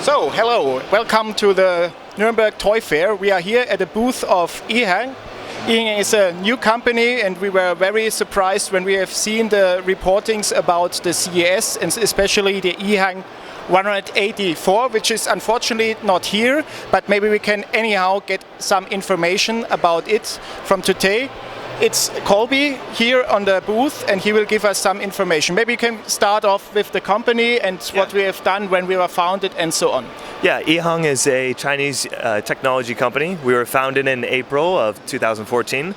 So, hello, welcome to the Nuremberg Toy Fair. We are here at the booth of EHang. EHang is a new company, and we were very surprised when we have seen the reportings about the CES and especially the EHang 184, which is unfortunately not here, but maybe we can anyhow get some information about it from today. It's Colby here on the booth, and he will give us some information. Maybe you can start off with the company and what we have done when we were founded and so on. Yeah, EHang is a Chinese technology company. We were founded in April of 2014.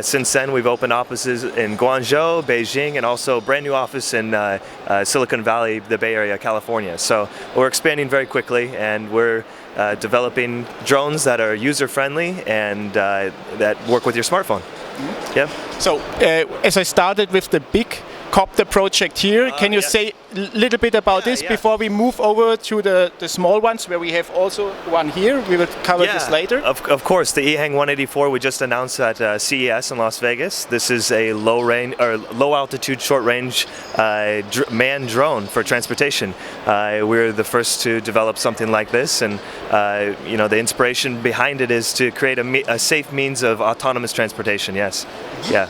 Since then, we've opened offices in Guangzhou, Beijing, and also a brand new office in Silicon Valley, the Bay Area, California. So we're expanding very quickly, and we're developing drones that are user-friendly and that work with your smartphone. Mm-hmm. Yeah. So, as I started with the big copter project here, can you say a little bit about this before we move over to the small ones, where we have also one here? We will cover this later. Of course, the EHang 184 we just announced at CES in Las Vegas. This is a low altitude, short range manned drone for transportation. We're the first to develop something like this, and the inspiration behind it is to create a safe means of autonomous transportation. Yes. Yeah.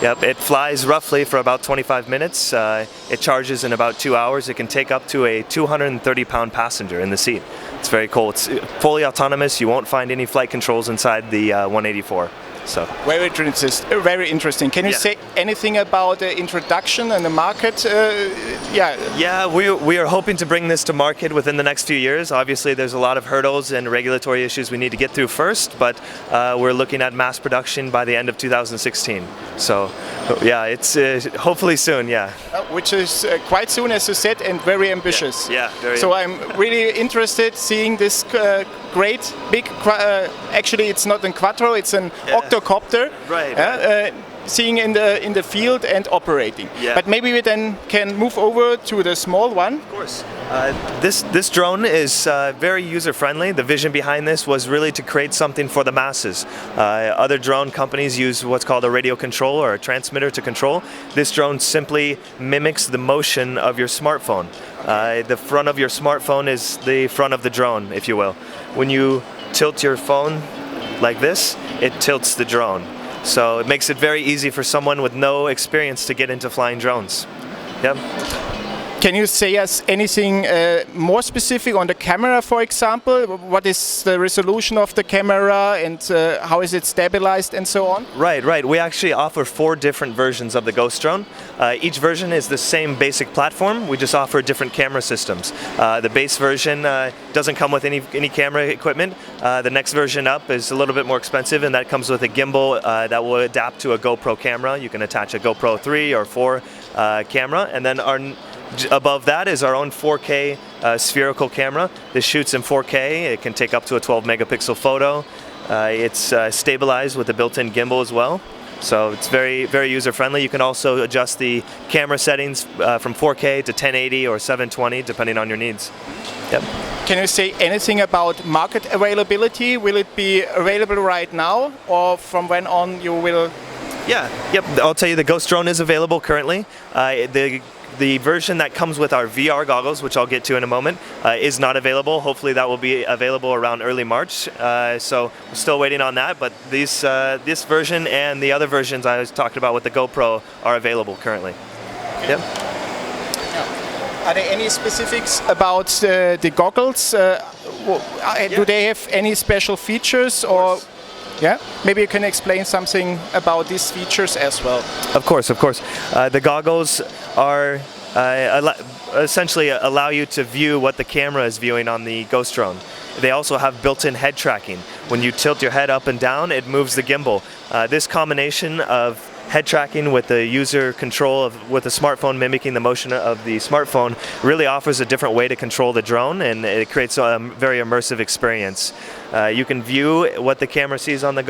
Yep, it flies roughly for about 25 minutes. It charges in about 2 hours. It can take up to a 230-pound passenger in the seat. It's very cool. It's fully autonomous. You won't find any flight controls inside the 184. So very interesting. Can you say anything about the introduction and the market? Yeah, we are hoping to bring this to market within the next few years. Obviously, there's a lot of hurdles and regulatory issues we need to get through first, but we're looking at mass production by the end of 2016. So, yeah, it's hopefully soon. Yeah. Which is quite soon, as you said, and very ambitious. Yeah. Very. So I'm really interested seeing this great big. Actually, it's not a quattro; it's an octocopter. Right. Seeing in the field and operating. Yeah. But maybe we then can move over to the small one. Of course. This drone is very user-friendly. The vision behind this was really to create something for the masses. Other drone companies use what's called a radio control or a transmitter to control. This drone simply mimics the motion of your smartphone. The front of your smartphone is the front of the drone, if you will. When you tilt your phone like this, it tilts the drone. So it makes it very easy for someone with no experience to get into flying drones. Yep. Can you say us anything more specific on the camera, for example? What is the resolution of the camera, and how is it stabilized and so on? Right. We actually offer 4 different versions of the Ghost drone. Each version is the same basic platform. We just offer different camera systems. The base version doesn't come with any camera equipment. The next version up is a little bit more expensive, and that comes with a gimbal that will adapt to a GoPro camera. You can attach a GoPro 3 or 4 camera, and then above that is our own 4K spherical camera. This shoots in 4K. It can take up to a 12 megapixel photo. It's stabilized with a built-in gimbal as well. So it's very, very user-friendly. You can also adjust the camera settings from 4K to 1080 or 720, depending on your needs. Yep. Can you say anything about market availability? Will it be available right now, or from when on you will? Yep. I'll tell you, the Ghost drone is available currently. The version that comes with our VR goggles, which I'll get to in a moment, is not available. Hopefully that will be available around early March. So we're still waiting on that, but this version and the other versions I was talking about with the GoPro are available currently. Yep. Are there any specifics about the goggles? Do they have any special features, or? Yeah, maybe you can explain something about these features as well. Of course. The goggles are essentially allow you to view what the camera is viewing on the Ghost drone. They also have built-in head tracking. When you tilt your head up and down, it moves the gimbal. This combination of head tracking with the user control with the smartphone mimicking the motion of the smartphone really offers a different way to control the drone, and it creates a very immersive experience. You can view what the camera sees on the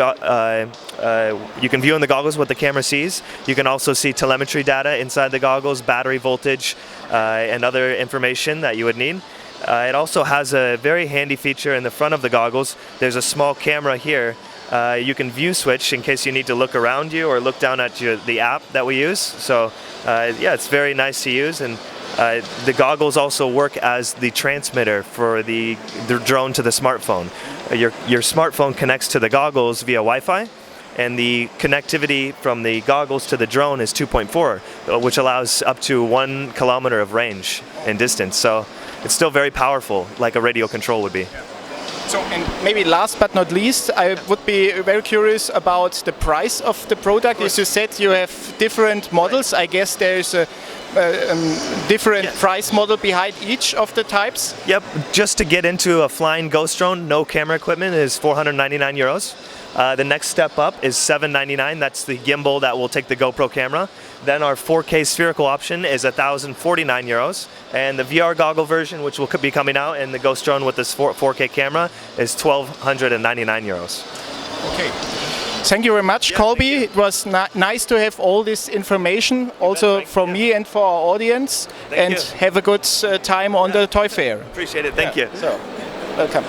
you can view in the goggles what the camera sees. You can also see telemetry data inside the goggles, battery voltage, and other information that you would need. It also has a very handy feature in the front of the goggles. There's a small camera here. You can view switch in case you need to look around you or look down at the app that we use. So yeah, it's very nice to use, and The goggles also work as the transmitter for the drone to the smartphone. Your smartphone connects to the goggles via Wi-Fi, and the connectivity from the goggles to the drone is 2.4, which allows up to 1 kilometer of range and distance. So it's still very powerful, like a radio control would be. So, and maybe last but not least, I would be very curious about the price of the product. As you said, you have different models. I guess there's a different price model behind each of the types. Yep, just to get into a flying ghost drone, no camera equipment, is 499 euros. The next step up is 799. That's the gimbal that will take the GoPro camera. Then our 4K spherical option is 1,049 euros. And the VR goggle version, which will be coming out, and the ghost drone with this 4K camera is 1,299 euros. Okay. Thank you very much, Colby. It was nice to have all this information, also from me and for our audience. And have a good time on the toy fair. Appreciate it. Thank you. So, welcome.